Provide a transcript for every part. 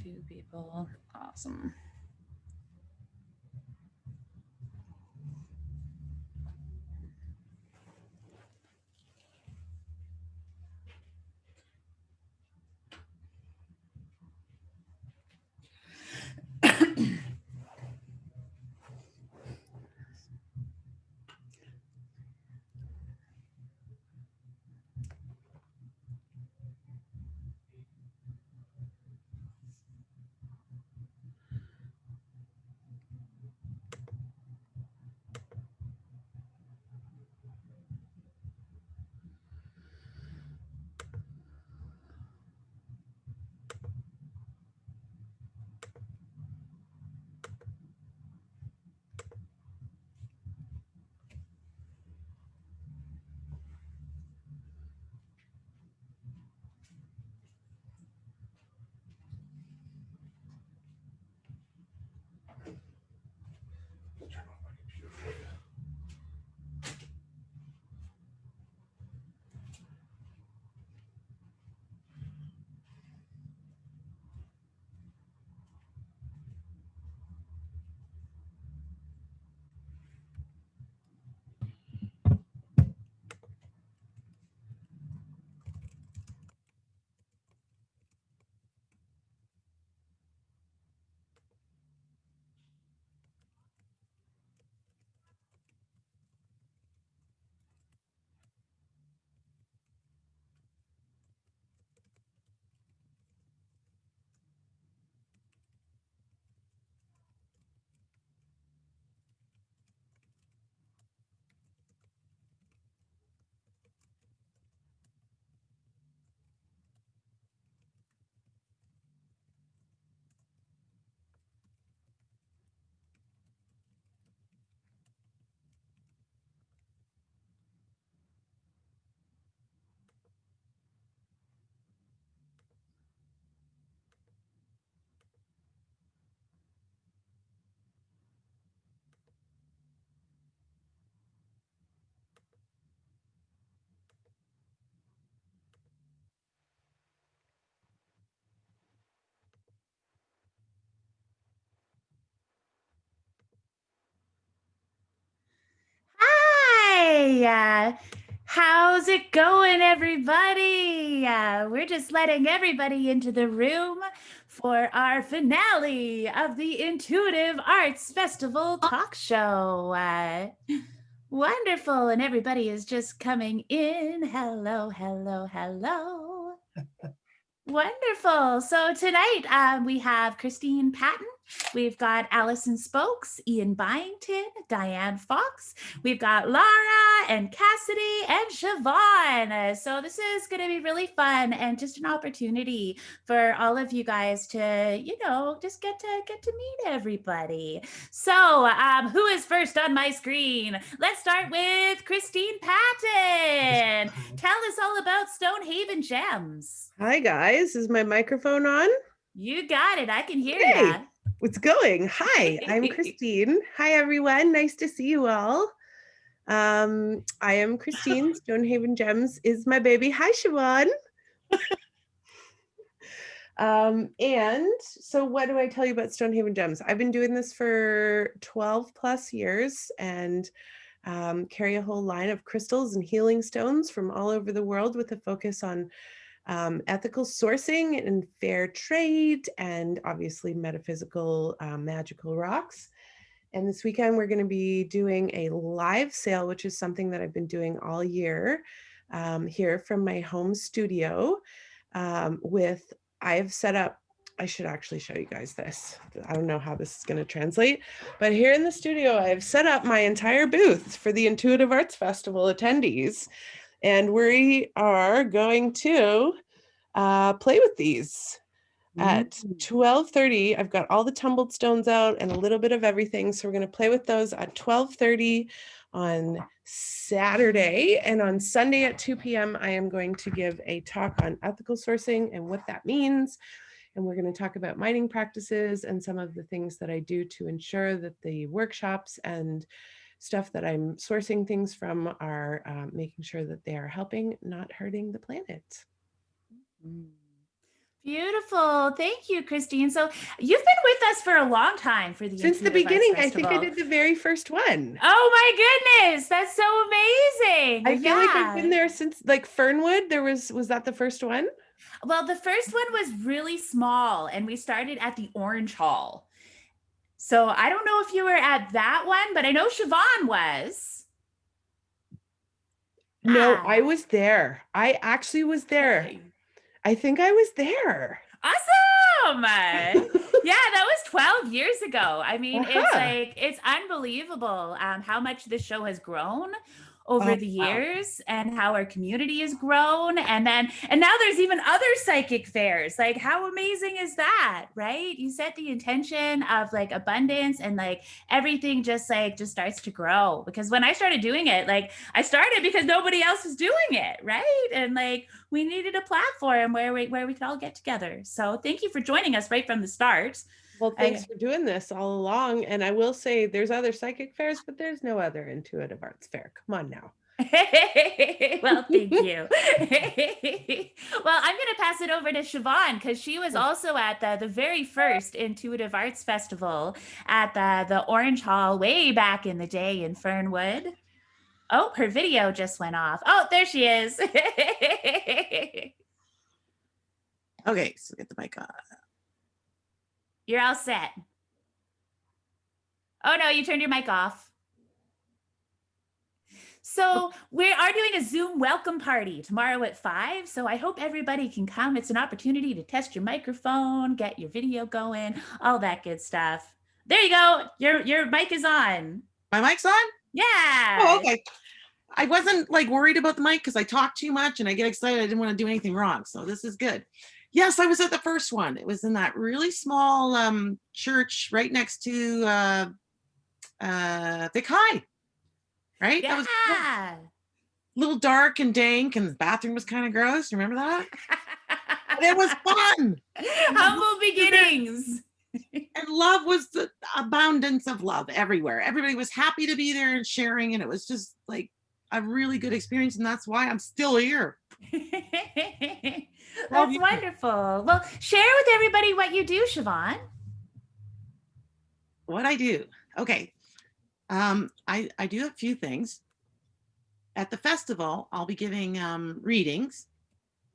Two people. Awesome. Hi, how's it going, everybody? We're just letting everybody into the room for our finale of the Intuitive Arts Festival talk show. Wonderful, and everybody is just coming in. Hello, hello, hello. Wonderful. So tonight we have Christine Patton. We've got Allison Spokes, Ian Byington, Diane Fox. We've got Lara and Cassidy and Siobhan. So this is going to be really fun and just an opportunity for all of you guys to, just get to meet everybody. So who is first on my screen? Let's start with Christine Patton. Tell us all about Stonehaven Gems. Hi guys, is my microphone on? You got it. I can hear Hey, you. it's going. Hi, I'm Christine. Hi everyone, nice to see you all. I am Christine. Stonehaven Gems is my baby. Hi Siobhan. And so what do I tell you about Stonehaven Gems? I've been doing this for 12 plus years and carry a whole line of crystals and healing stones from all over the world with a focus on ethical sourcing and fair trade, and obviously metaphysical, magical rocks. And this weekend, we're going to be doing a live sale, which is something that I've been doing all year here from my home studio I've set up, I should actually show you guys this. I don't know how this is going to translate, but here in the studio, I've set up my entire booth for the Intuitive Arts Festival attendees. And we are going to play with these. At 12:30, I've got all the tumbled stones out and a little bit of everything. So we're going to play with those at 12:30 on Saturday. And on Sunday at 2 p.m., I am going to give a talk on ethical sourcing and what that means. And we're going to talk about mining practices and some of the things that I do to ensure that the workshops and stuff that I'm sourcing things from are making sure that they are helping, not hurting the planet. Beautiful. Thank you, Christine. So you've been with us for a long time for the Since the Intuitive Arts beginning. I think I Festival. did the very first one. Oh my goodness, that's so I amazing. feel like I've been Yeah. there since like Fernwood. Was that the first one? Well, the first one was really small and we started at the Orange Hall. So I don't know if you were at that one, but I know Siobhan was. No, I Ah, was there. I actually was there. okay. I think I was there. Awesome. Yeah, that was 12 years ago. I mean, Uh-huh. it's unbelievable how much this show has grown over Oh, the wow. years and how our community has grown. And now there's even other psychic fairs. Like, how amazing is that, right? You set the intention of like abundance and like everything just starts to grow. Because when I started doing it, like I started because nobody else was doing it, right? And like we needed a platform where we could all get together. So thank you for joining us right from the start. Well, thanks I for doing this all along. And I will say there's other psychic fairs, but there's no other intuitive arts fair. Come on now. well, thank you. well, I'm going to pass it over to Siobhan because she was also at the very first Intuitive Arts Festival at the Orange Hall way back in the day in Fernwood. Oh, her video just went off. Oh, there she is. Okay, so get the mic on. You're all set. Oh no, you turned your mic off. So we are doing a Zoom welcome party tomorrow at 5. So I hope everybody can come. It's an opportunity to test your microphone, get your video going, all that good stuff. There you go. Your mic is on. My mic's on? Oh, Yeah. okay. I wasn't like worried about the mic because I talk too much and I get excited. I didn't want to do anything wrong. So this is good. Yes, I was at the first one. It was in that really small church right next to Vic High, right? That was a Yeah. little dark and dank and the bathroom was kind of gross. Remember that? But it was fun. Humble beginnings. And love was the abundance of love everywhere. Everybody was happy to be there and sharing. And it was just like a really good experience. And that's why I'm still here. That's wonderful. Well, share with everybody what you do, Siobhan. What I do. Okay. I do a few things. At the festival, I'll be giving readings.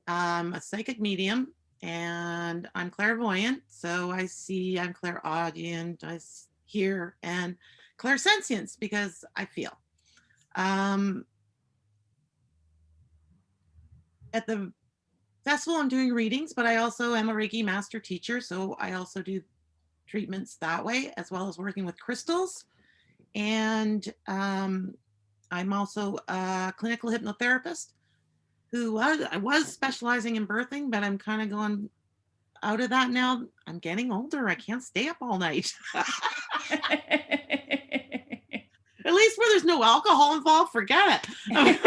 I'm a psychic medium and I'm clairvoyant. So I'm clairaudient, I hear, and clairsentience because I feel. At the festival, I'm doing readings, but I also am a Reiki master teacher. So I also do treatments that way, as well as working with crystals. And I'm also a clinical hypnotherapist who I was specializing in birthing, but I'm kind of going out of that now. I'm getting older. I can't stay up all night. At least where there's no alcohol involved, forget it.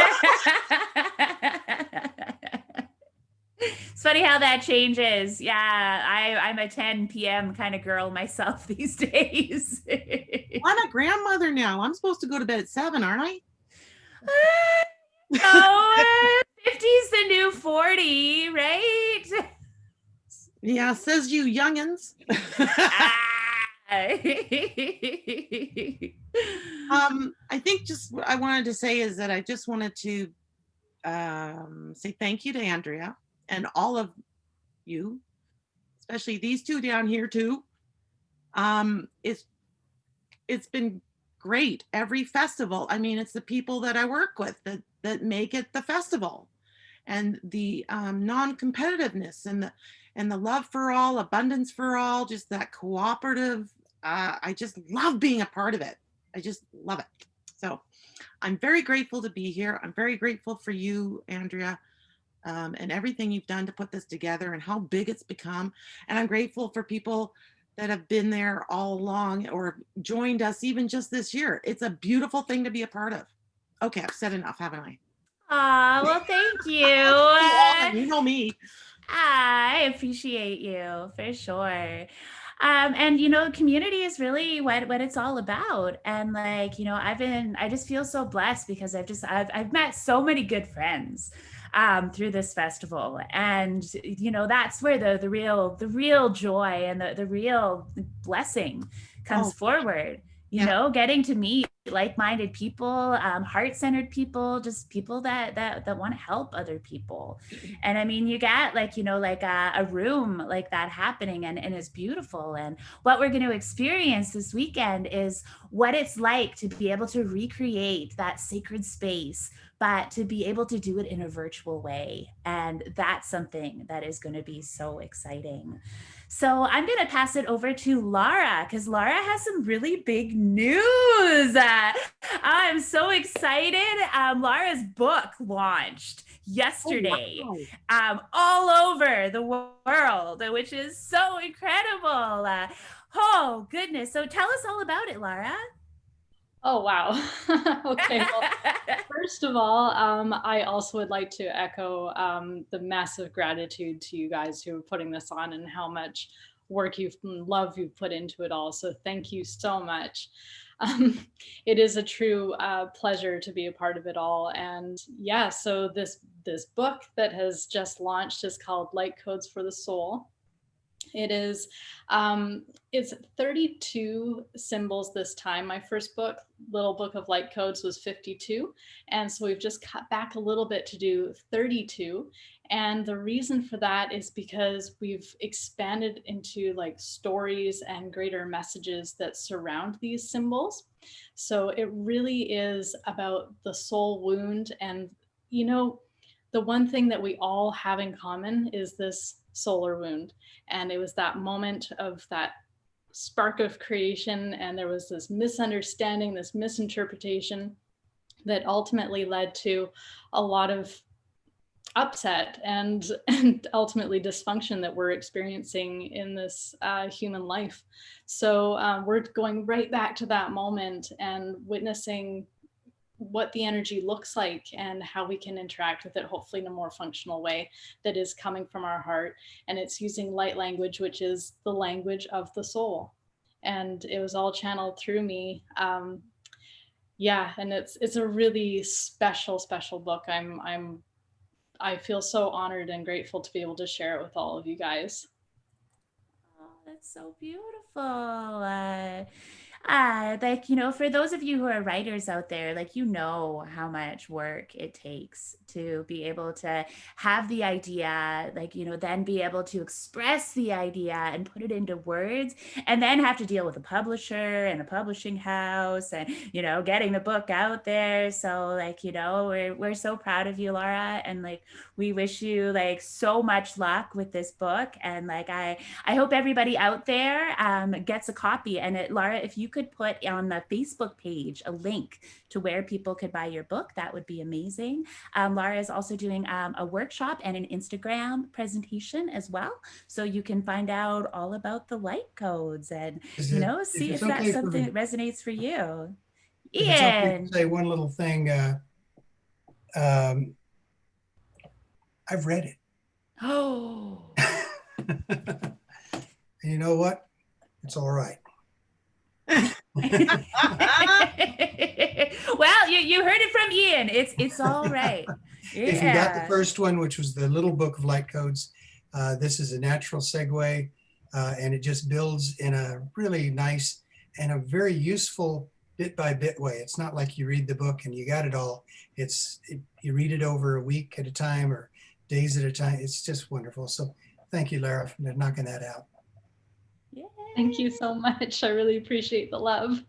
It's funny how that changes. Yeah, I'm a 10 p.m. kind of girl myself these days. I'm a grandmother now. I'm supposed to go to bed at 7, aren't I? Oh, 50's the new 40, right? Yeah, says you youngins. I think just what I wanted to say is that I just wanted to say thank you to Andrea and all of you, especially these two down here too. It's been great. Every festival, I mean, it's the people that I work with that make it the festival, and the non-competitiveness and the love for all, abundance for all, just that cooperative. I just love being a part of it. I just love it. So I'm very grateful to be here. I'm very grateful for you, Andrea, and everything you've done to put this together and how big it's become. And I'm grateful for people that have been there all along or joined us even just this year. It's a beautiful thing to be a part of. Okay, I've said enough, haven't I? Well, thank you. You know me. I appreciate you for sure. And community is really what it's all about. And like, I just feel so blessed because I've met so many good friends. through this festival. And, you know, that's where the real joy and the real blessing comes forward, you know, getting to meet like-minded people, heart-centered people, just people that want to help other people. And I mean, you get like, you know, like a room like that happening, and it's beautiful. And what we're going to experience this weekend is what it's like to be able to recreate that sacred space, but to be able to do it in a virtual way. And that's something that is going to be so exciting. So I'm going to pass it over to Laura, because Laura has some really big news. I'm so excited. Laura's book launched yesterday, all over the world, which is so incredible. Oh, goodness. So tell us all about it, Laura. Oh, wow. Okay, well, first of all, I also would like to echo the massive gratitude to you guys who are putting this on, and how much work love you've put into it all. So thank you so much. It is a true pleasure to be a part of it all. And yeah, so this book that has just launched is called Light Codes for the Soul. It is, it's 32 symbols this time. My first book, Little Book of Light Codes, was 52. And so we've just cut back a little bit to do 32. And the reason for that is because we've expanded into like stories and greater messages that surround these symbols. So it really is about the soul wound. And, you know, the one thing that we all have in common is this solar wound. And it was that moment of that spark of creation, and there was this misunderstanding, this misinterpretation that ultimately led to a lot of upset and ultimately dysfunction that we're experiencing in this human life. So we're going right back to that moment and witnessing what the energy looks like and how we can interact with it, hopefully in a more functional way that is coming from our heart. And it's using light language, which is the language of the soul. And it was all channeled through me. Yeah, and it's a really special book. I feel so honored and grateful to be able to share it with all of you guys. Oh, that's so beautiful. Like, you know, for those of you who are writers out there, like, you know how much work it takes to be able to have the idea, like, you know, then be able to express the idea and put it into words, and then have to deal with a publisher and a publishing house and, you know, getting the book out there. So like, you know, we're so proud of you, Laura, and like, we wish you like so much luck with this book. And like, I hope everybody out there gets a copy. And Laura, if you could put on the Facebook page a link to where people could buy your book, that would be amazing. Laura is also doing a workshop and an Instagram presentation as well. So you can find out all about the light codes and, you know, see if that's something that resonates for you. If it's okay to say one little thing, I've read it. Oh. And you know what? It's all right. Well, you heard it from Ian. It's all right. Yeah. If you got the first one, which was the Little Book of Light Codes, this is a natural segue, and it just builds in a really nice and a very useful bit by bit way. It's not like you read the book and you got it all. You read it over a week at a time or days at a time. It's just wonderful. So thank you, Lara, for knocking that out. Yeah. Thank you so much. I really appreciate the love.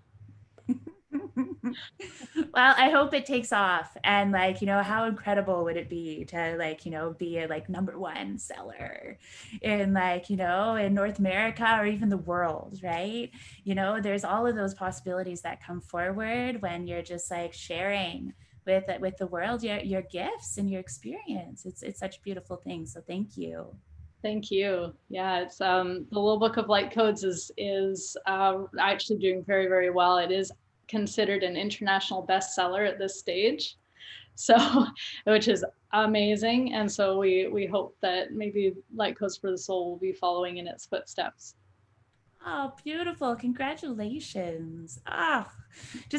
Well, I hope it takes off. And like, you know, how incredible would it be to like, you know, be a like #1 seller in like, you know, in North America or even the world, right? You know, there's all of those possibilities that come forward when you're just like sharing with the world your gifts and your experience. It's such a beautiful thing. So thank you. Thank you. Yeah, it's the Little Book of Light Codes is actually doing very, very well. It is considered an international bestseller at this stage, so which is amazing. And so we hope that maybe Light Codes for the Soul will be following in its footsteps. Oh, beautiful. Congratulations. Oh,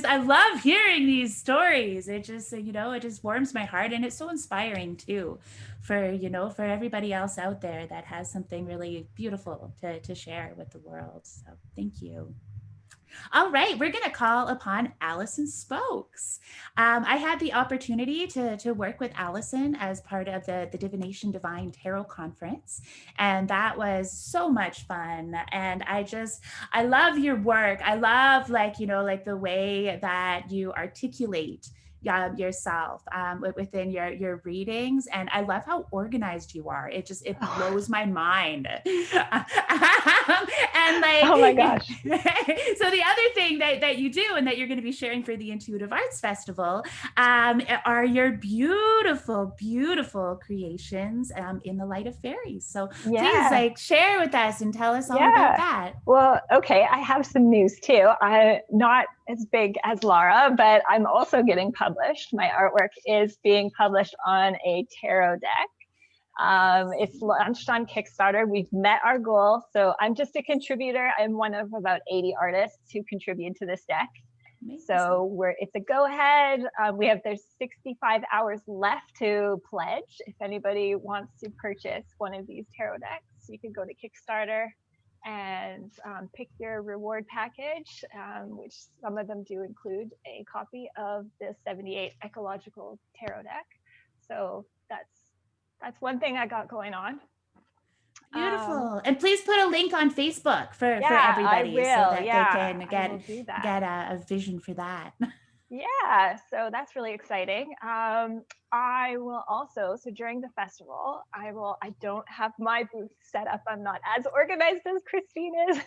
I love hearing these stories. It just, it just warms my heart, and it's so inspiring too for, for everybody else out there that has something really beautiful to share with the world. So thank you. All right, we're going to call upon Allison Spokes. I had the opportunity to work with Allison as part of the Divination Divine Tarot Conference, and that was so much fun. And I love your work. I love, like the way that you articulate yourself within your readings, and I love how organized you are. It blows my mind. And like, oh my gosh. So the other thing that you do, and that you're going to be sharing for the Intuitive Arts Festival, are your beautiful creations in the light of fairies. So please, like, share with us and tell us all about that. Well, okay, I have some news too. I'm not as big as Laura, but I'm also getting published. My artwork is being published on a tarot deck. It's launched on Kickstarter. We've met our goal. So I'm just a contributor. I'm one of about 80 artists who contribute to this deck. Amazing. So it's a go ahead. There's 65 hours left to pledge. If anybody wants to purchase one of these tarot decks, you can go to Kickstarter and pick your reward package, which some of them do include a copy of the 78 ecological tarot deck. So that's one thing I got going on. Beautiful. And please put a link on Facebook for everybody so that they can get a vision for that. Yeah, so that's really exciting. I will also, so during the festival, I don't have my booth set up. I'm not as organized as Christine is,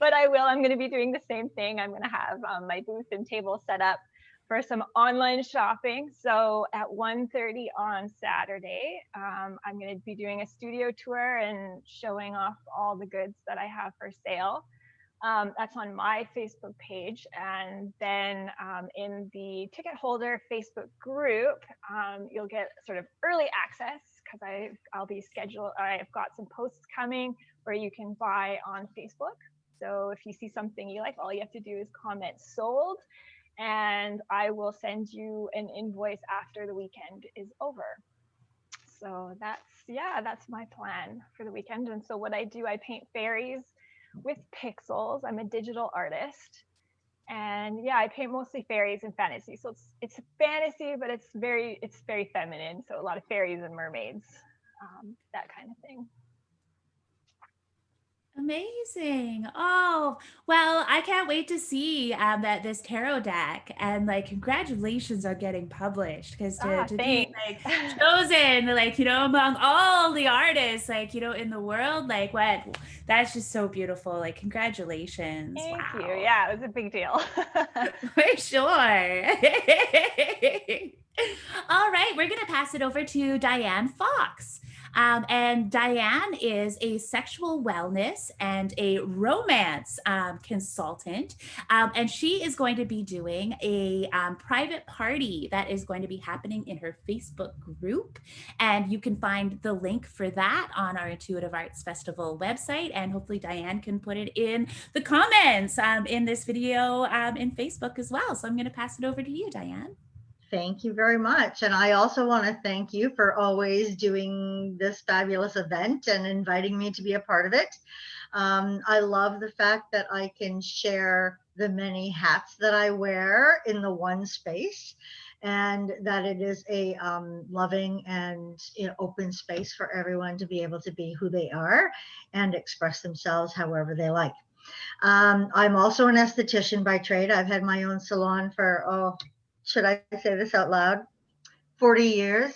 but I'm going to be doing the same thing. I'm going to have my booth and table set up for some online shopping. So at 1:30 on Saturday, I'm going to be doing a studio tour and showing off all the goods that I have for sale. That's on my Facebook page. And then in the ticket holder Facebook group, you'll get sort of early access, because I've got some posts coming where you can buy on Facebook. So if you see something you like, all you have to do is comment sold, and I will send you an invoice after the weekend is over. So that's my plan for the weekend. And so what I do, I paint fairies with pixels. I'm a digital artist, and I paint mostly fairies and fantasy. So it's fantasy, but it's very feminine. So a lot of fairies and mermaids, that kind of thing. Amazing. Oh, well, I can't wait to see this tarot deck, and like, congratulations on getting published, because to be like chosen, like, among all the artists, like, in the world, like, that's just so beautiful. Like, congratulations. Thank you. Yeah, it was a big deal. For sure. All right, we're going to pass it over to Diane Fox. And Diane is a sexual wellness and a romance consultant. And she is going to be doing a private party that is going to be happening in her Facebook group. And you can find the link for that on our Intuitive Arts Festival website. And hopefully Diane can put it in the comments in this video in Facebook as well. So I'm going to pass it over to you, Diane. Thank you very much. And I also want to thank you for always doing this fabulous event and inviting me to be a part of it. I love the fact that I can share the many hats that I wear in the one space, and that it is a loving and open space for everyone to be able to be who they are and express themselves however they like. I'm also an esthetician by trade. I've had my own salon for, should I say this out loud? 40 years.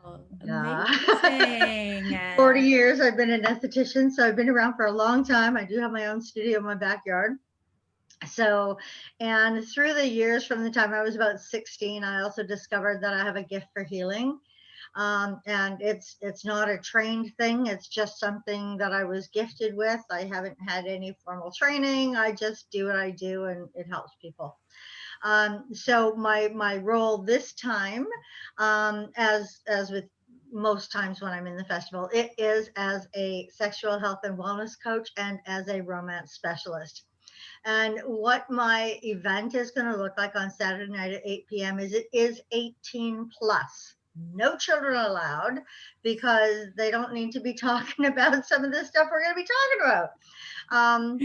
Oh, amazing. 40 years I've been an esthetician, so I've been around for a long time. I do have my own studio in my backyard. So, and through the years, from the time I was about 16, I also discovered that I have a gift for healing. And it's not a trained thing. It's just something that I was gifted with. I haven't had any formal training. I just do what I do, and it helps people. So my role this time, as with most times when I'm in the festival. It is as a sexual health and wellness coach and as a romance specialist. And what my event is going to look like on Saturday night at 8 p.m. is it is 18 plus. No children allowed, because they don't need to be talking about some of the stuff we're going to be talking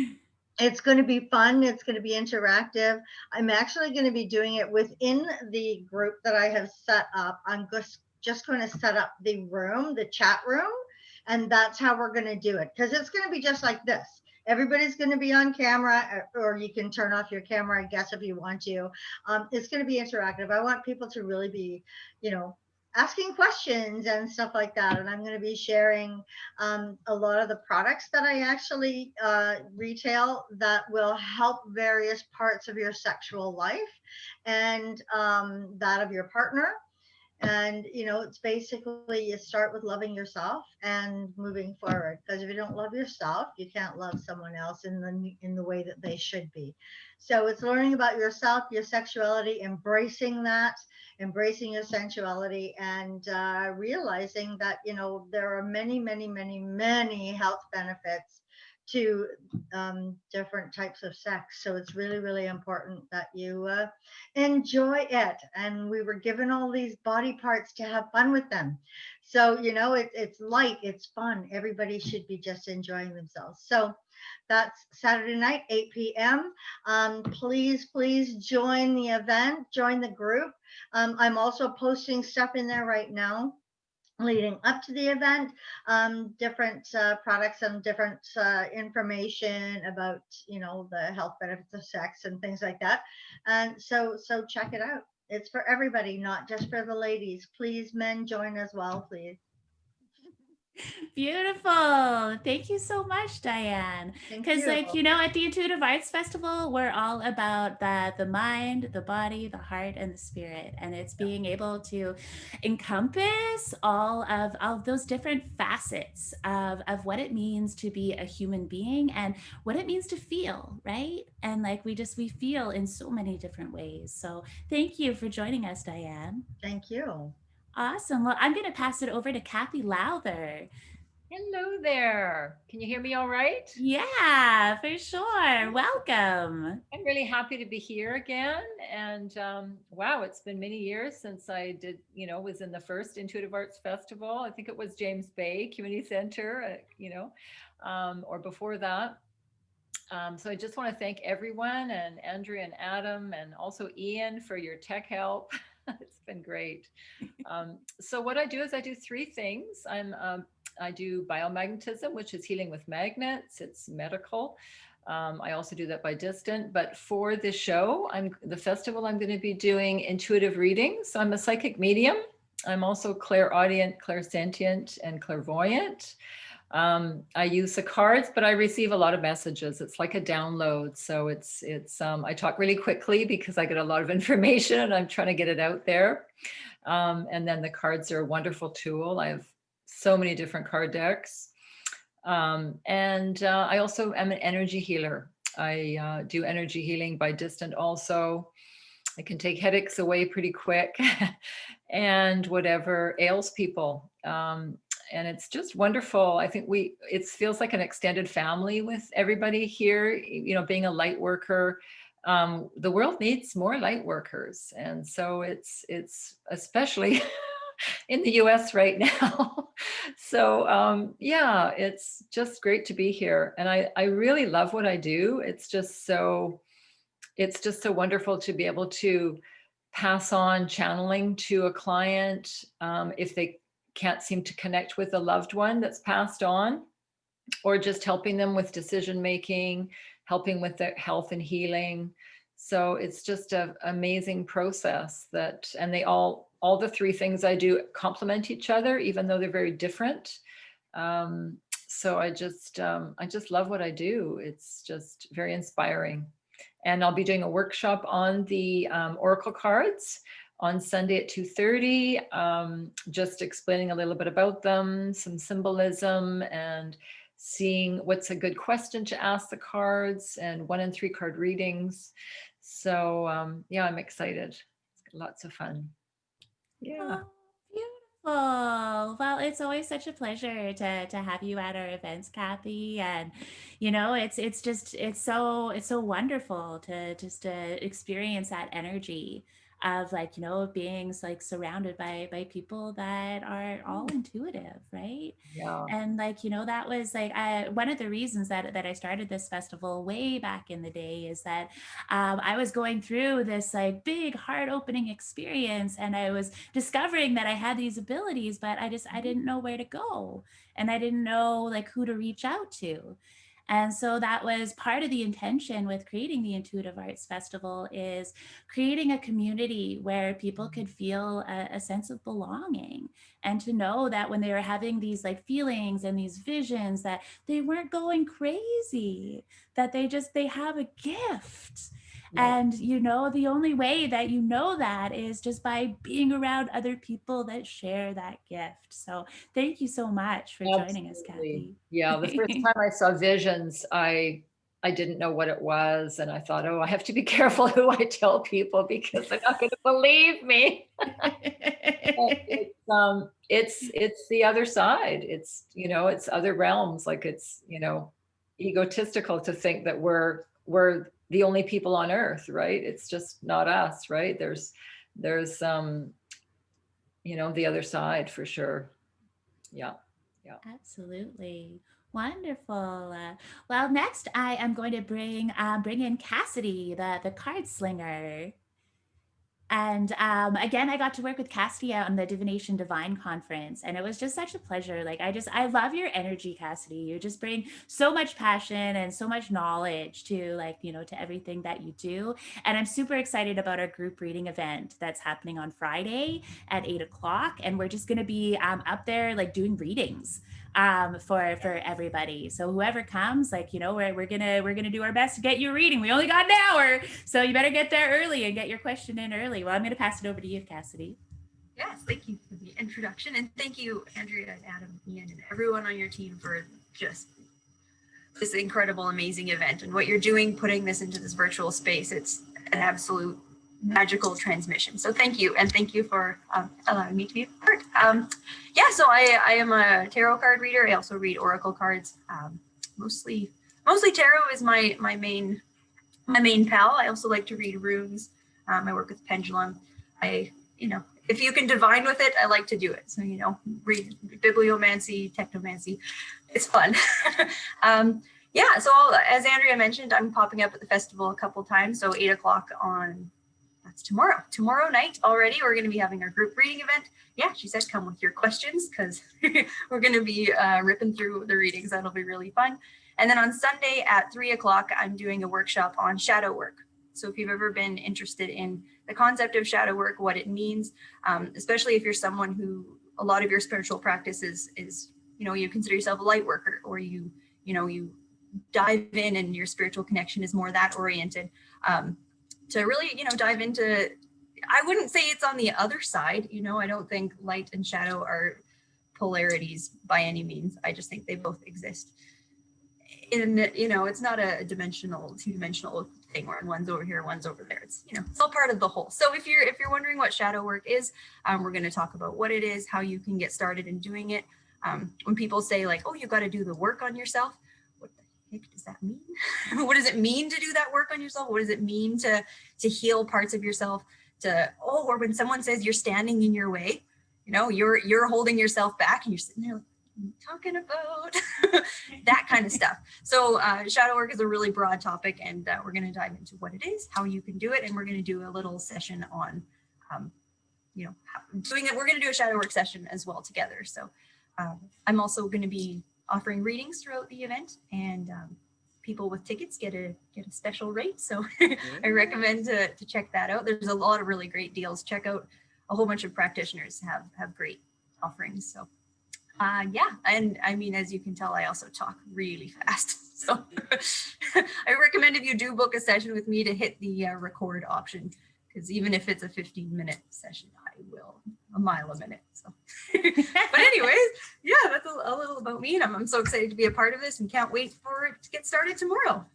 about. It's going to be fun. It's going to be interactive. I'm actually going to be doing it within the group that I have set up. I'm just going to set up the room, the chat room, and that's how we're going to do it, because it's going to be just like this. Everybody's going to be on camera, or you can turn off your camera, I guess, if you want to. It's going to be interactive. I want people to really be, asking questions and stuff like that. And I'm going to be sharing a lot of the products that I actually retail that will help various parts of your sexual life and that of your partner. And it's basically, you start with loving yourself and moving forward, because if you don't love yourself, you can't love someone else in the way that they should be. So it's learning about yourself, your sexuality, embracing that, embracing your sensuality, and realizing that there are many, many, many, many health benefits to different types of sex. So it's really, really important that you enjoy it. And we were given all these body parts to have fun with them. So, it's light, it's fun. Everybody should be just enjoying themselves. So that's Saturday night, 8 p.m. Please, please join the event, join the group. I'm also posting stuff in there right now leading up to the event, different products and different information about the health benefits of sex and things like that. And so check it out. It's for everybody, not just for the ladies. Please, men, join as well, please. Beautiful. Thank you so much, Diane. Thank Because you. at the Intuitive Arts Festival, we're all about the mind, the body, the heart, and the spirit. And it's being able to encompass all of those different facets of what it means to be a human being and what it means to feel, right? And we feel in so many different ways. So thank you for joining us, Diane. Thank you. Awesome. Well, I'm going to pass it over to Kathy Lowther. Hello there. Can you hear me all right? Yeah, for sure. Welcome. I'm really happy to be here again. And wow, it's been many years since I did, was in the first Intuitive Arts Festival. I think it was James Bay Community Center, or before that. So I just want to thank everyone, and Andrea and Adam, and also Ian for your tech help. It's been great. So what I do is I do three things. I do biomagnetism, which is healing with magnets. It's medical. I also do that by distant. But for the show, the festival, I'm going to be doing intuitive readings. So I'm a psychic medium. I'm also clairaudient, clairsentient, and clairvoyant. I use the cards, but I receive a lot of messages. It's like a download. So it's I talk really quickly because I get a lot of information and I'm trying to get it out there. And then the cards are a wonderful tool. I have so many different card decks. And I also am an energy healer. I do energy healing by distant also. I can take headaches away pretty quick and whatever ails people. And it's just wonderful. I think it feels like an extended family with everybody here, being a light worker. The world needs more light workers. And so it's especially in the US right now. So yeah, it's just great to be here. And I really love what I do. It's just so wonderful to be able to pass on channeling to a client if they can't seem to connect with a loved one that's passed on, or just helping them with decision making, helping with their health and healing. So it's just an amazing process and they all the three things I do complement each other, even though they're very different. So I just love what I do. It's just very inspiring. And I'll be doing a workshop on the Oracle cards on Sunday at 2:30, just explaining a little bit about them, some symbolism, and seeing what's a good question to ask the cards, and 1 and 3 card readings. So yeah, I'm excited. Lots of fun. Yeah. Oh, Well, it's always such a pleasure to have you at our events, Kathy. And it's so wonderful to just to experience that energy of like, being like surrounded by people that are all intuitive, right? Yeah. And like, that was like one of the reasons that I started this festival way back in the day is that I was going through this like big heart opening experience, and I was discovering that I had these abilities, but I didn't know where to go, and I didn't know like who to reach out to. And so that was part of the intention with creating the Intuitive Arts Festival, is creating a community where people could feel a sense of belonging, and to know that when they were having these like feelings and these visions, that they weren't going crazy, that they have a gift. Yeah. And the only way that that is just by being around other people that share that gift. So thank you so much for joining us, Absolutely. Kathy. Yeah, the first time I saw visions, I didn't know what it was, and I thought, oh, I have to be careful who I tell people because they're not going to believe me. It's the other side. It's other realms. Like it's egotistical to think that we're the only people on earth, right? It's just not us, right? There's the other side for sure. Yeah. Absolutely. Wonderful. Well, next I am going to bring in Cassidy, the card slinger. And again, I got to work with Cassidy on the Divination Divine Conference, and it was just such a pleasure. Like, I love your energy, Cassidy. You just bring so much passion and so much knowledge to to everything that you do. And I'm super excited about our group reading event that's happening on Friday at 8 o'clock. And we're just going to be up there like doing readings for everybody. So whoever comes, we're gonna do our best to get you a reading. We only got an hour, so you better get there early and get your question in early. Well, I'm gonna pass it over to you, Cassidy. Yes, thank you for the introduction, and thank you, Andrea and Adam, Ian, and everyone on your team for just this incredible, amazing event and what you're doing, putting this into this virtual space. It's an absolute magical transmission. So thank you, and thank you for allowing me to be a part. So I am a tarot card reader. I also read oracle cards. Mostly tarot is my main pal. I also like to read runes. I work with pendulum. If you can divine with it, I like to do it. So read bibliomancy, technomancy. It's fun. So as Andrea mentioned, I'm popping up at the festival a couple times. So 8 o'clock on, that's tomorrow night already. We're going to be having our group reading event. Yeah, she said come with your questions, because we're going to be ripping through the readings. That'll be really fun. And then on Sunday at 3 o'clock, I'm doing a workshop on shadow work. So if you've ever been interested in the concept of shadow work, what it means, especially if you're someone who a lot of your spiritual practice is you consider yourself a light worker, or you dive in and your spiritual connection is more that oriented, to really dive into, I wouldn't say it's on the other side. I don't think light and shadow are polarities by any means. I just think they both exist. It's not a two-dimensional thing where one's over here, one's over there. It's all part of the whole. So if you're wondering what shadow work is, we're going to talk about what it is, how you can get started in doing it. When people say like, oh, you got to do the work on yourself, what the heck does that mean? What does it mean to do that work on yourself? What does it mean to heal parts of yourself? Or when someone says you're standing in your way, you're holding yourself back, and you're sitting there like, talking about that kind of stuff. So shadow work is a really broad topic, and we're going to dive into what it is, how you can do it, and we're going to do a little session on doing it. We're going to do a shadow work session as well together. So I'm also going to be offering readings throughout the event, and people with tickets get a special rate. So I recommend to check that out. There's a lot of really great deals. Check out a whole bunch of practitioners have great offerings. So and I mean, as you can tell, I also talk really fast. So I recommend if you do book a session with me to hit the record option, because even if it's a 15-minute session, I will a mile a minute. So, but anyways, that's a little about me, and I'm so excited to be a part of this and can't wait for it to get started tomorrow.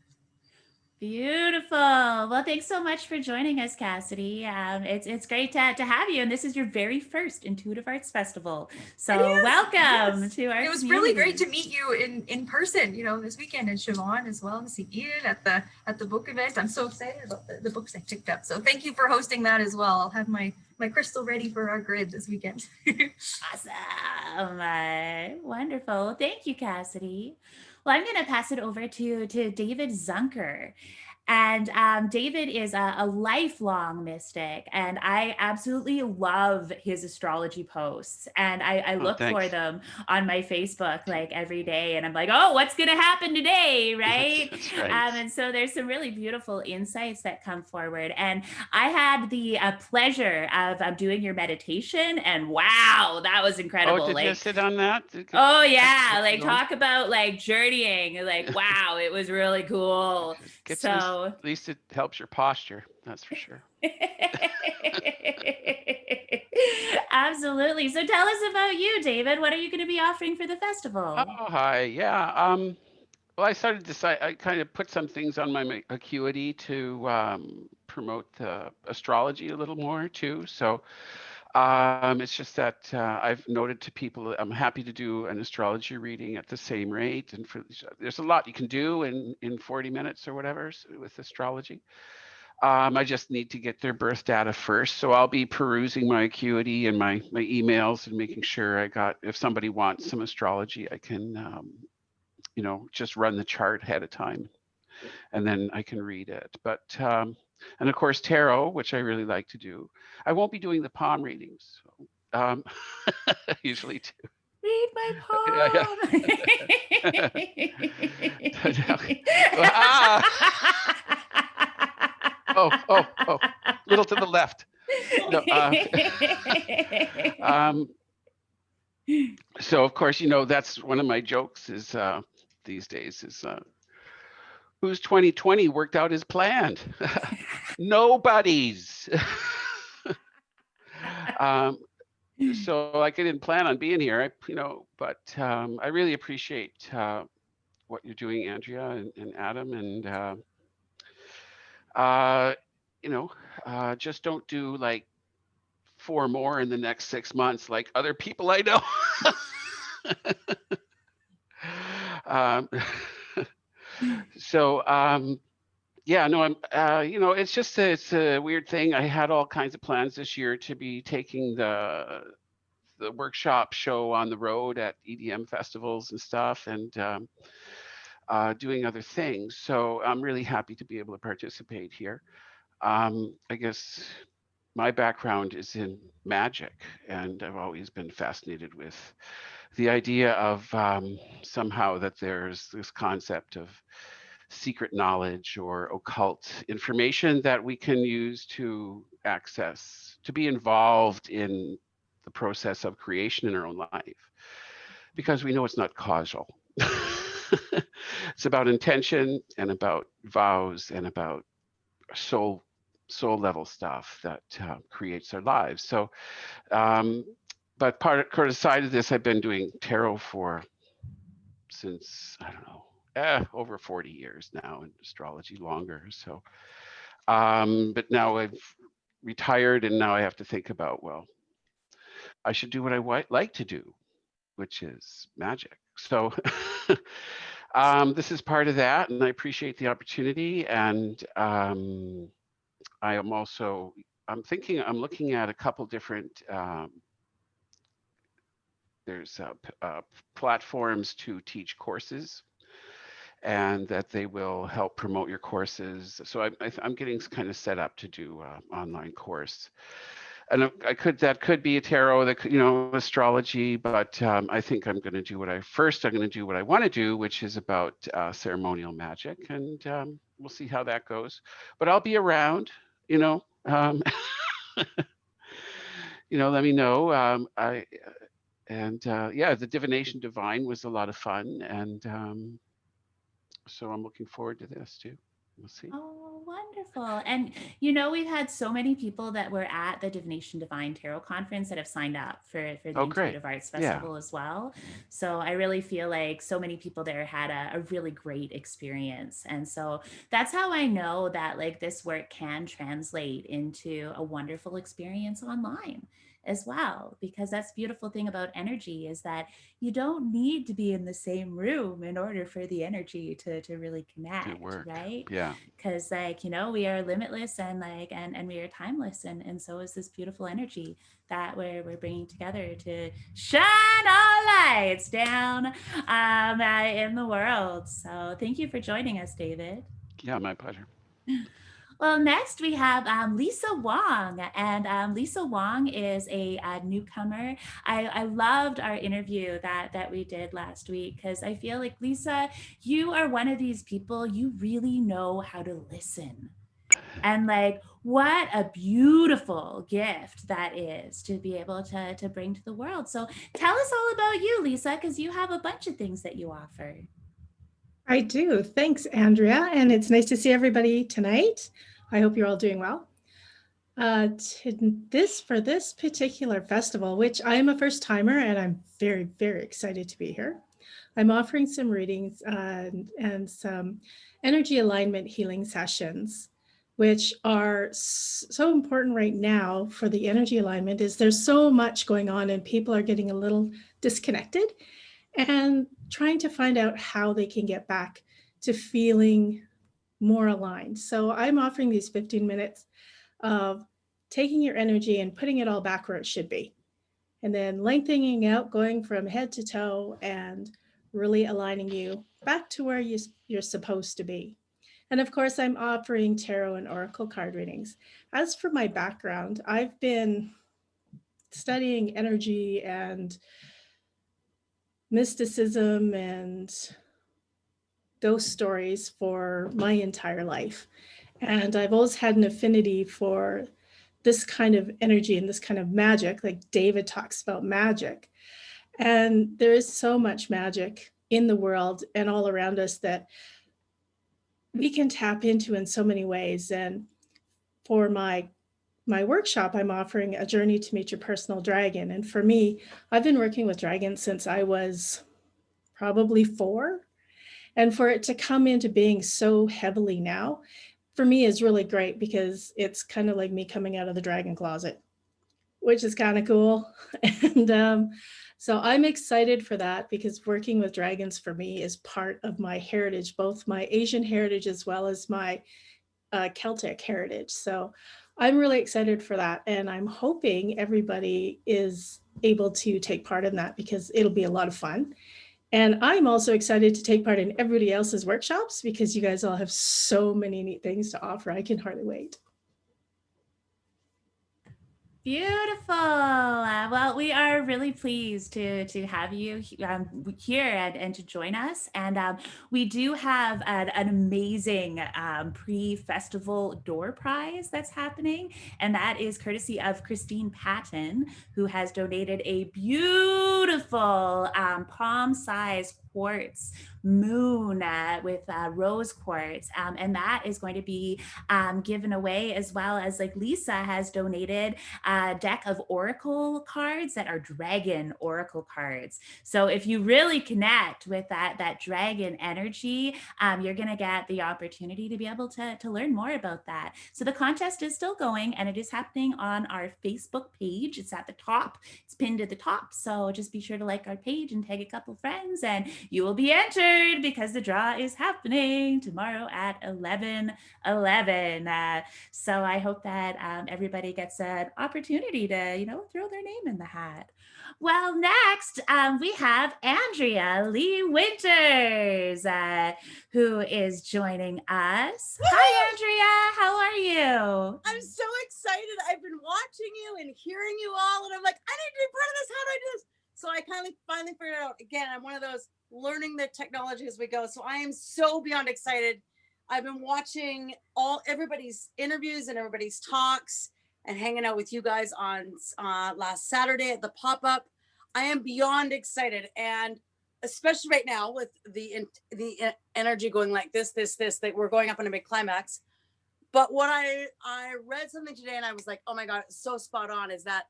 Beautiful. Well, thanks so much for joining us, Cassidy. It's great to have you, and this is your very first Intuitive Arts Festival. So welcome to our It was community. really great to meet you in person, this weekend, and Siobhan as well, and see Ian at the book event. I'm so excited about the books I picked up. So thank you for hosting that as well. I'll have my crystal ready for our grid this weekend. Awesome. Wonderful. Thank you, Cassidy. Well, I'm going to pass it over to David Zunker. And David is a lifelong mystic, and I absolutely love his astrology posts. And I look for them on my Facebook like every day, and I'm like, oh, what's going to happen today, right? That's right. And so there's some really beautiful insights that come forward. And I had the pleasure of doing your meditation, and wow, that was incredible. Oh, did you sit on that? Oh yeah, like talk about like journeying. Like wow, it was really cool. So at least it helps your posture. That's for sure. Absolutely. So tell us about you, David. What are you going to be offering for the festival? Oh, hi. Yeah. Well, I started to I kind of put some things on my Acuity to promote astrology a little more too. So it's just that I've noted to people I'm happy to do an astrology reading at the same rate, and there's a lot you can do in 40 minutes or whatever with astrology. I just need to get their birth data first, so I'll be perusing my Acuity and my emails and making sure if somebody wants some astrology, I can just run the chart ahead of time, and then I can read it. But and of course tarot, which I really like to do. I won't be doing the palm readings. Usually too. Read my palm. Oh, little to the left. No, so of course, that's one of my jokes is these days is whose 2020 worked out as planned? Nobody's. So like I didn't plan on being here, but I really appreciate what you're doing, Andrea and Adam, and just don't do like 4 more in the next 6 months like other people I know. So yeah, no, I'm it's a weird thing. I had all kinds of plans this year to be taking the workshop show on the road at EDM festivals and stuff, and doing other things. So I'm really happy to be able to participate here. I guess my background is in magic, and I've always been fascinated with the idea of somehow that there's this concept of secret knowledge or occult information that we can use to access, to be involved in the process of creation in our own life, because we know it's not causal. It's about intention and about vows and about soul level stuff that creates our lives. So but part aside of this, I've been doing tarot since I don't know, over 40 years now, and astrology longer. So but now I've retired, and now I have to think about, well, I should do what I like to do, which is magic. So this is part of that, and I appreciate the opportunity. And I am also, I'm looking at a couple different, there's platforms to teach courses, and that they will help promote your courses. So I'm getting kind of set up to do an online course. And that could be a tarot, that could, astrology, but I think I'm going to do what I want to do, which is about ceremonial magic, and we'll see how that goes. But I'll be around, let me know. Yeah, the Divination Divine was a lot of fun, and so I'm looking forward to this too. we'll see. Oh, wonderful. And you know, we've had so many people that were at the Divination Divine Tarot Conference that have signed up for the Oh, great. Intuitive Arts Yeah. Festival as well. So I really feel like so many people there had a really great experience. And so that's how I know that like this work can translate into a wonderful experience online as well, because that's the beautiful thing about energy is that you don't need to be in the same room in order for the energy to really connect, work. right? Yeah. Because like, you know, we are limitless and like and we are timeless, and so is this beautiful energy that we're bringing together to shine our lights down in the world. So thank you for joining us, David. Yeah, my pleasure. Well, next we have Lisa Wong, and Lisa Wong is a newcomer. I loved our interview that we did last week because I feel like, Lisa, you are one of these people, you really know how to listen. And like, what a beautiful gift that is to be able to bring to the world. So tell us all about you, Lisa, because you have a bunch of things that you offer. I do. Thanks, Andrea. And it's nice to see everybody tonight. I hope you're all doing well. For this particular festival, which I am a first timer and I'm very, very excited to be here. I'm offering some readings and some energy alignment healing sessions, which are so important right now for the energy alignment. Is there's so much going on and people are getting a little disconnected and trying to find out how they can get back to feeling more aligned. So I'm offering these 15 minutes of taking your energy and putting it all back where it should be, and then lengthening out, going from head to toe and really aligning you back to where you're supposed to be. And of course, I'm offering tarot and oracle card readings. As for my background, I've been studying energy and mysticism and ghost stories for my entire life. And I've always had an affinity for this kind of energy and this kind of magic, like David talks about magic. And there is so much magic in the world and all around us that we can tap into in so many ways. And for my workshop, I'm offering a journey to meet your personal dragon. And for me, I've been working with dragons since I was probably 4. And for it to come into being so heavily now, for me is really great because it's kind of like me coming out of the dragon closet, which is kind of cool. And so I'm excited for that because working with dragons for me is part of my heritage, both my Asian heritage as well as my Celtic heritage. So I'm really excited for that. And I'm hoping everybody is able to take part in that because it'll be a lot of fun. And I'm also excited to take part in everybody else's workshops because you guys all have so many neat things to offer. I can hardly wait. Beautiful. Well, we are really pleased to have you here and to join us. And we do have an amazing pre-festival door prize that's happening. And that is courtesy of Christine Patton, who has donated a beautiful palm-sized quartz moon with rose quartz. And that is going to be given away, as well as like Lisa has donated a deck of oracle cards that are dragon oracle cards. So if you really connect with that dragon energy, you're going to get the opportunity to be able to learn more about that. So the contest is still going and it is happening on our Facebook page. It's at the top. It's pinned at the top. So just be sure to like our page and tag a couple friends and you will be entered because the draw is happening tomorrow at 11:11. So I hope that everybody gets an opportunity to, you know, throw their name in the hat. Well, next we have Andrea Lee Winters, who is joining us. Woo-hoo! Hi, Andrea. How are you? I'm so excited. I've been watching you and hearing you all, and I'm like, I need to be part of this. How do I do this? So I finally figured out. Again, I'm one of those learning the technology as we go. So I am so beyond excited. I've been watching everybody's interviews and everybody's talks and hanging out with you guys on last Saturday at the pop-up. I am beyond excited. And especially right now with the energy going like this, that we're going up in a big climax. But what I read something today and I was like, oh my God, it's so spot on, is that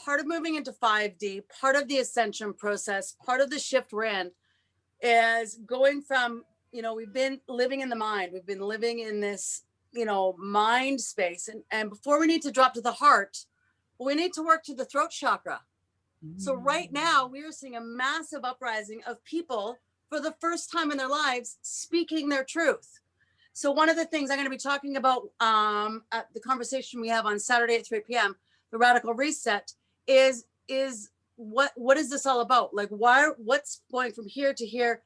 part of moving into 5D, part of the ascension process, part of the shift we're in is going from, we've been living in the mind, we've been living in this, mind space. And before we need to drop to the heart, we need to work to the throat chakra. So right now we are seeing a massive uprising of people for the first time in their lives speaking their truth. So one of the things I'm going to be talking about at the conversation we have on Saturday at 3 p.m., the radical reset, is what is this all about? Like, what's going from here to here?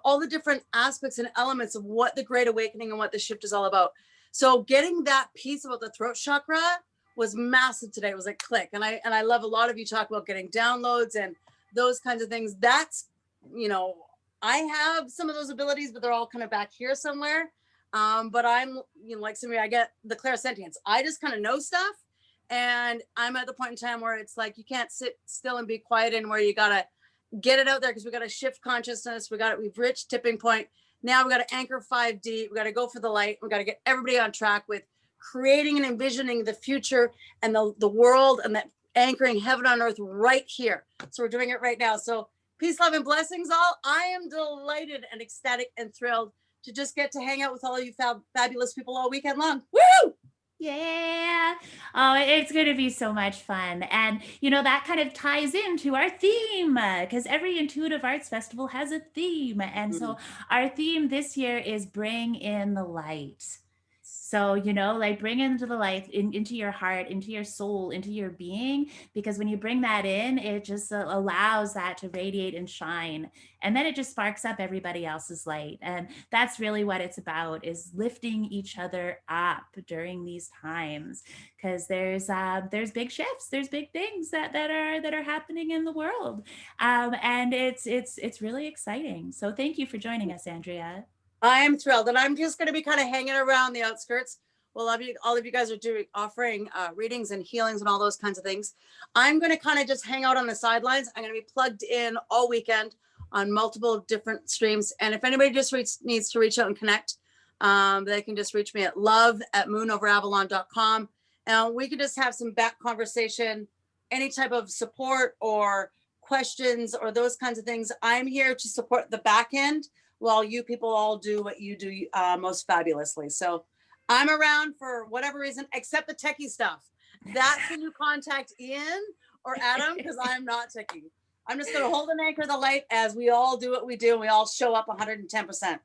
All the different aspects and elements of what the Great Awakening and what the shift is all about. So getting that piece about the throat chakra was massive today. It was like click. And I love a lot of you talk about getting downloads and those kinds of things. That's, I have some of those abilities, but they're all kind of back here somewhere. But I'm, like somebody, I get the clairsentience. I just kind of know stuff. And I'm at the point in time where it's like, you can't sit still and be quiet anymore. You got to get it out there because we got to shift consciousness. We've reached tipping point. Now we got to anchor 5D. We got to go for the light. We got to get everybody on track with creating and envisioning the future and the world and that anchoring heaven on earth right here. So we're doing it right now. So peace, love, and blessings all. I am delighted and ecstatic and thrilled to just get to hang out with all of you fabulous people all weekend long. Woo! Yeah. Oh, it's going to be so much fun. And, that kind of ties into our theme because every Intuitive Arts Festival has a theme. And so our theme this year is Bring in the Light. So, like bring into the light, into your heart, into your soul, into your being, because when you bring that in, it just allows that to radiate and shine. And then it just sparks up everybody else's light. And that's really what it's about, is lifting each other up during these times. Because there's big shifts, there's big things that are happening in the world. And it's really exciting. So thank you for joining us, Andrea. I am thrilled, and I'm just going to be kind of hanging around the outskirts. Well, all of you guys are offering readings and healings and all those kinds of things. I'm going to kind of just hang out on the sidelines. I'm going to be plugged in all weekend on multiple different streams. And if anybody just needs to reach out and connect, they can just reach me at love@moonoveravalon.com. And we can just have some back conversation, any type of support or questions or those kinds of things. I'm here to support the back end while you people all do what you do most fabulously. So I'm around for whatever reason, except the techie stuff. That's when you contact Ian or Adam, because I'm not techie. I'm just going to hold and anchor the light as we all do what we do, and we all show up 110%.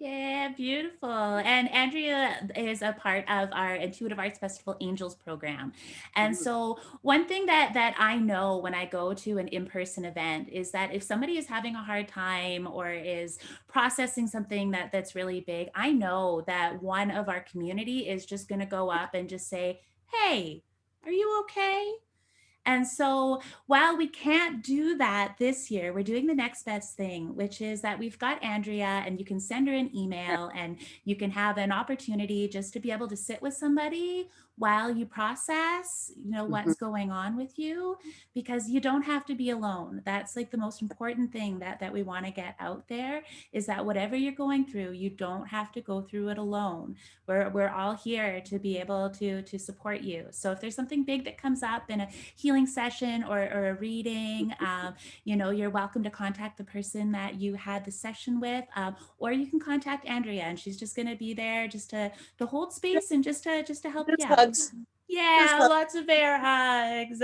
Yeah, beautiful. And Andrea is a part of our Intuitive Arts Festival Angels program. And so one thing that I know when I go to an in-person event is that if somebody is having a hard time or is processing something that's really big, I know that one of our community is just going to go up and just say, hey, are you okay? And so while we can't do that this year, we're doing the next best thing, which is that we've got Andrea, and you can send her an email and you can have an opportunity just to be able to sit with somebody while you process, what's going on with you, because you don't have to be alone. That's like the most important thing that we want to get out there, is that whatever you're going through, you don't have to go through it alone. We're all here to be able to support you. So if there's something big that comes up in a healing session or a reading, you're welcome to contact the person that you had the session with, or you can contact Andrea, and she's just going to be there just to hold space and just to help you out. Yeah, lots of air hugs.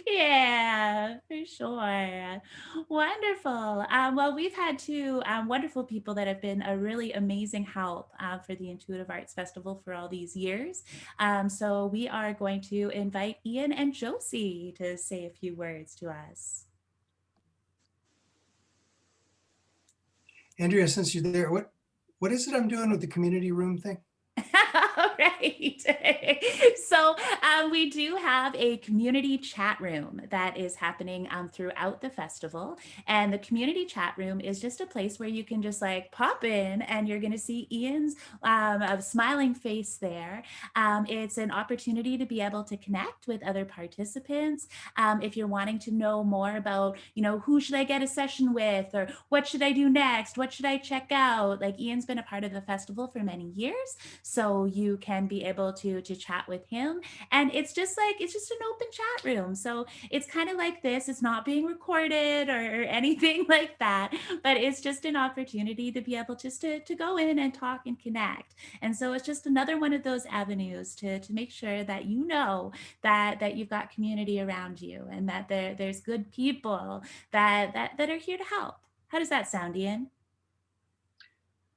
Yeah, for sure. Wonderful. Well, we've had two wonderful people that have been a really amazing help for the Intuitive Arts Festival for all these years. So we are going to invite Ian and Josie to say a few words to us. Andrea, since you're there, what is it I'm doing with the community room thing? right. So we do have a community chat room that is happening throughout the festival. And the community chat room is just a place where you can just like pop in and you're going to see Ian's smiling face there. It's an opportunity to be able to connect with other participants. If you're wanting to know more about, who should I get a session with, or what should I do next? What should I check out? Like Ian's been a part of the festival for many years, so you can be able to chat with him. And it's just an open chat room. So it's kind of like this. It's not being recorded or anything like that, but it's just an opportunity to be able just to go in and talk and connect. And so it's just another one of those avenues to make sure that that you've got community around you, and that there's good people that are here to help. How does that sound, Ian?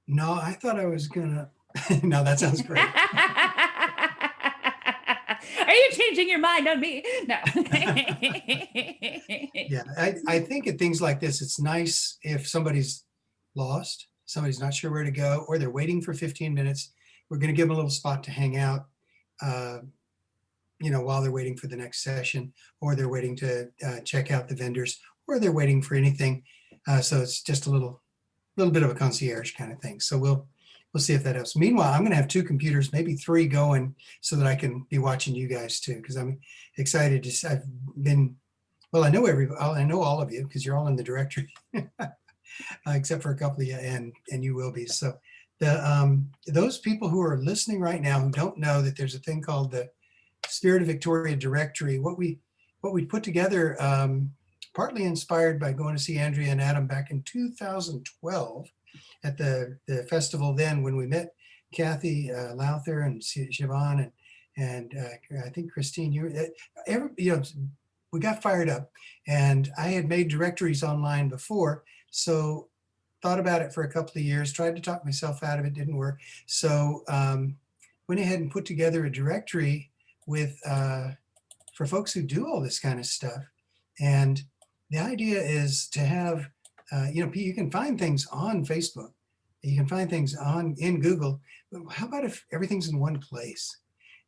No, I thought I was gonna. No, that sounds great. Are you changing your mind on me? No. Yeah, I think at things like this, it's nice if somebody's lost, somebody's not sure where to go, or they're waiting for 15 minutes. We're going to give them a little spot to hang out, while they're waiting for the next session, or they're waiting to check out the vendors, or they're waiting for anything. So it's just a little bit of a concierge kind of thing. So we'll see if that helps. Meanwhile, I'm going to have 2 computers, maybe 3 going, so that I can be watching you guys too, because I'm excited. I know all of you because you're all in the directory, except for a couple of you, and you will be. So those people who are listening right now who don't know that there's a thing called the Spirit of Victoria directory, what we put together, partly inspired by going to see Andrea and Adam back in 2012 at the festival. Then when we met Kathy Lowther and Siobhan and I think Christine, we got fired up, and I had made directories online before, so thought about it for a couple of years, tried to talk myself out of it, didn't work. So went ahead and put together a directory with for folks who do all this kind of stuff. And the idea is to have, you can find things on Facebook, you can find things in Google, but how about if everything's in one place?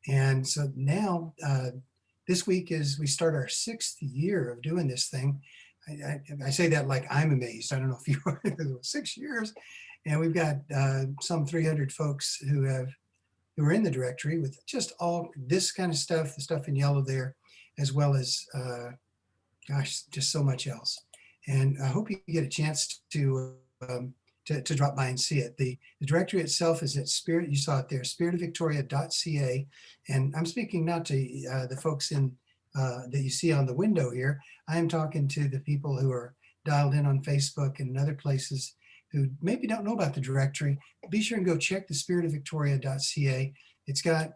And so now, this week we start our 6th year of doing this thing. I say that like I'm amazed. I don't know if you are. 6 years, and we've got some 300 folks who are in the directory with just all this kind of stuff, the stuff in yellow there, as well as just so much else. And I hope you get a chance to drop by and see it. The directory itself is at Spirit. You saw it there, spiritofvictoria.ca. And I'm speaking not to the folks that you see on the window here. I am talking to the people who are dialed in on Facebook and other places who maybe don't know about the directory. Be sure and go check the spiritofvictoria.ca. It's got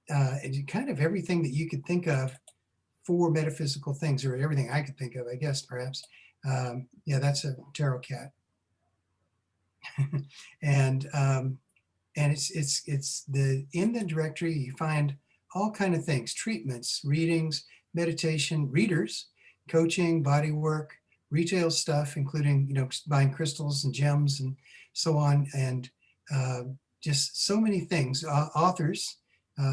kind of everything that you could think of for metaphysical things, or everything I could think of, I guess, perhaps. Yeah, that's a tarot cat. And it's in the directory you find all kind of things: treatments, readings, meditation, readers, coaching, body work, retail stuff, including buying crystals and gems and so on, and just so many things. Authors,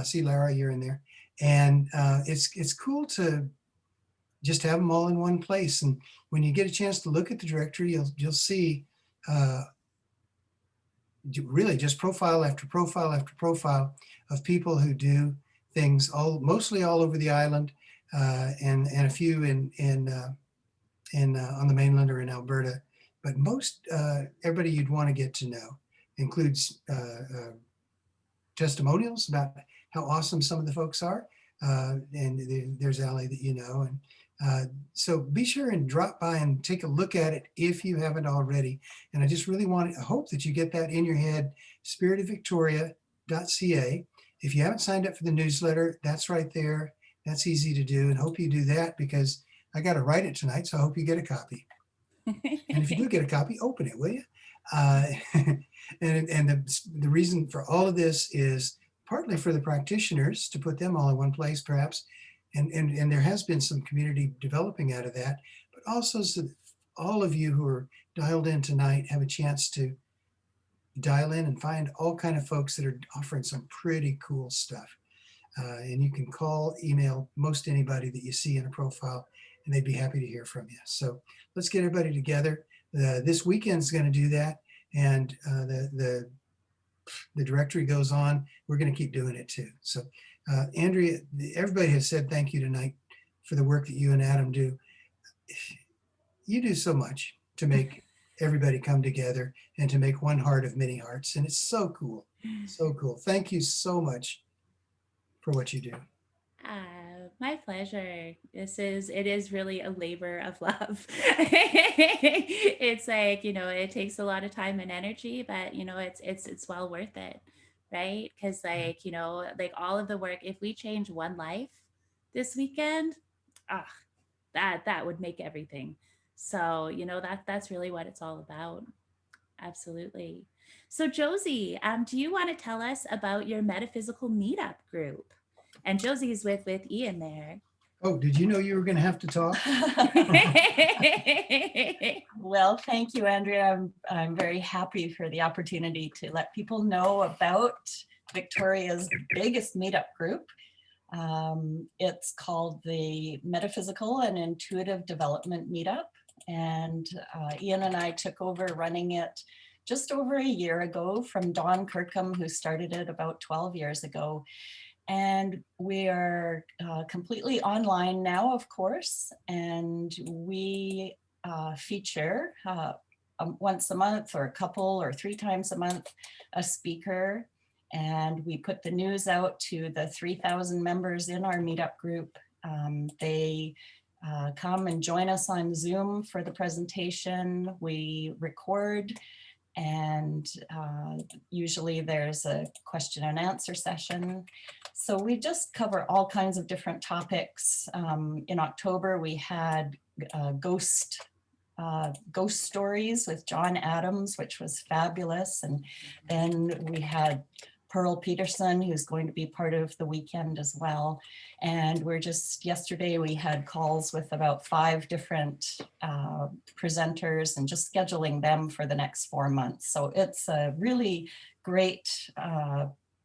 see Lara, you're in there, and it's cool to just have them all in one place. And when you get a chance to look at the directory, you'll see really just profile after profile after profile of people who do things mostly all over the island, and a few on the mainland or in Alberta. But most everybody you'd want to get to know includes testimonials about how awesome some of the folks are. And there's Allie that you know. And so be sure and drop by and take a look at it if you haven't already. And I just really hope that you get that in your head, spiritofvictoria.ca. If you haven't signed up for the newsletter, that's right there. That's easy to do, and hope you do that, because I got to write it tonight, so I hope you get a copy. And if you do get a copy, open it, will you? And the reason for all of this is partly for the practitioners, to put them all in one place, perhaps. And there has been some community developing out of that, but also so that all of you who are dialed in tonight have a chance to dial in and find all kind of folks that are offering some pretty cool stuff. And you can call, email most anybody that you see in a profile, and they'd be happy to hear from you. So let's get everybody together. This weekend's going to do that, and the directory goes on. We're going to keep doing it too. So Andrea, everybody has said thank you tonight for the work that you and Adam do. You do so much to make everybody come together and to make one heart of many hearts. And it's so cool. So cool. Thank you so much for what you do. My pleasure. It is really a labor of love. It's like, it takes a lot of time and energy, but it's well worth it, right? Because like, like all of the work, if we change one life this weekend, that would make everything. So, that's really what it's all about. Absolutely. So Josie, do you want to tell us about your metaphysical meetup group? And Josie's with Ian there. Oh, did you know you were going to have to talk? Well, thank you, Andrea. I'm very happy for the opportunity to let people know about Victoria's biggest meetup group. It's called the Metaphysical and Intuitive Development Meetup. And Ian and I took over running it just over a year ago from Dawn Kirkham, who started it about 12 years ago. And we are completely online now, of course, and we feature once a month or a couple or 3 times a month a speaker, and we put the news out to the 3,000 members in our meetup group. They come and join us on Zoom for the presentation. We record, and usually there's a question and answer session. So we just cover all kinds of different topics. In October, we had ghost stories with John Adams, which was fabulous. And then we had Pearl Peterson, who's going to be part of the weekend as well. And yesterday we had calls with about 5 different presenters and just scheduling them for the next 4 months. So it's a really great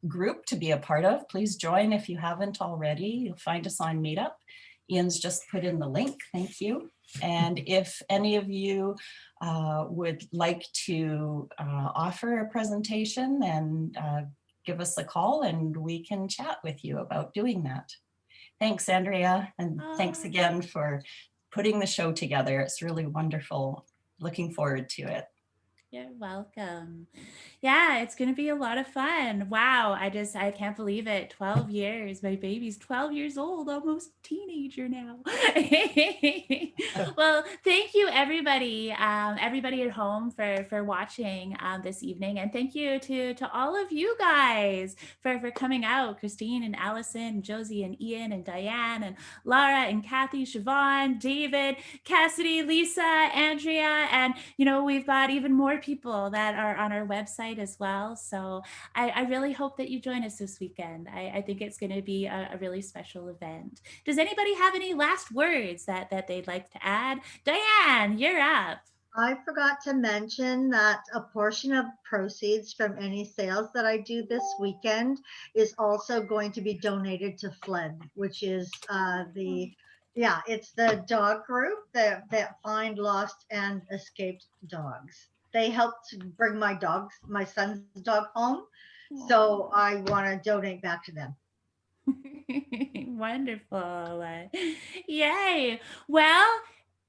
group to be a part of. Please join if you haven't already. You'll find us on Meetup. Ian's just put in the link, thank you. And if any of you would like to offer a presentation, then give us a call and we can chat with you about doing that. Thanks, Andrea. And thanks again for putting the show together. It's really wonderful. Looking forward to it. You're welcome. Yeah, it's going to be a lot of fun. Wow. I can't believe it. 12 years. My baby's 12 years old, almost teenager now. Well, thank you everybody at home for watching this evening. And thank you to all of you guys for coming out. Christine and Allison, Josie and Ian and Diane and Lara and Kathy, Siobhan, David, Cassidy, Lisa, Andrea, and we've got even more people that are on our website as well. So I really hope that you join us this weekend. I think it's going to be a really special event. Does anybody have any last words that they'd like to add? Diane, you're up. I forgot to mention that a portion of proceeds from any sales that I do this weekend is also going to be donated to FLED, which is it's the dog group that find lost and escaped dogs. They helped bring my son's dog home. So I want to donate back to them. Wonderful. Yay. Well,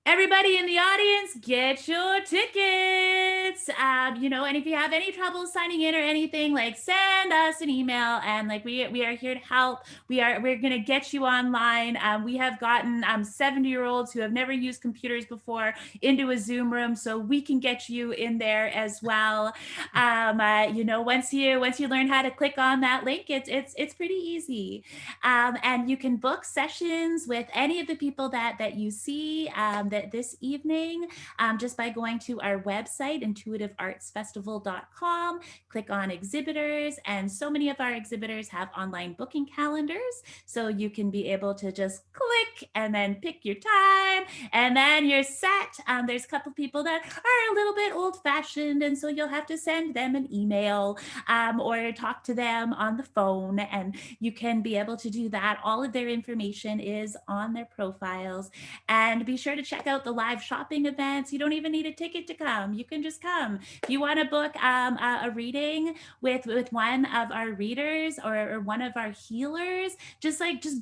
everybody in the audience, get your tickets. And if you have any trouble signing in or anything, send us an email, and we are here to help. We're gonna get you online. We have gotten 70-year-olds who have never used computers before into a Zoom room, so we can get you in there as well. Once you learn how to click on that link, it's pretty easy. And you can book sessions with any of the people that you see this evening just by going to our website, intuitiveartsfestival.com, click on exhibitors, and so many of our exhibitors have online booking calendars. So you can be able to just click and then pick your time, and then you're set. There's a couple people that are a little bit old fashioned, and so you'll have to send them an email or talk to them on the phone, and you can be able to do that. All of their information is on their profiles. And be sure to check out the live shopping events. You don't even need a ticket to come. You can just come. If you want to book a reading with one of our readers or one of our healers, just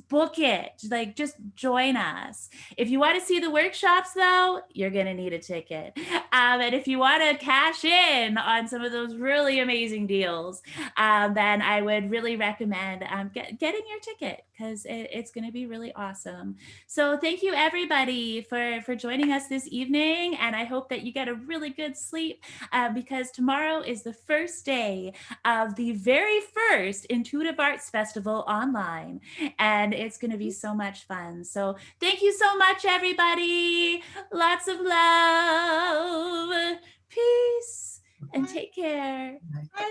book it. Just join us. If you want to see the workshops, though, you're going to need a ticket. And if you want to cash in on some of those really amazing deals, then I would really recommend getting your ticket, because it's going to be really awesome. So thank you, everybody, for joining us this evening. And I hope that you get a really good sleep, because tomorrow is the first day of the very first Intuitive Arts Festival online. And it's going to be so much fun. So thank you so much, everybody. Lots of love, peace, and take care. Bye,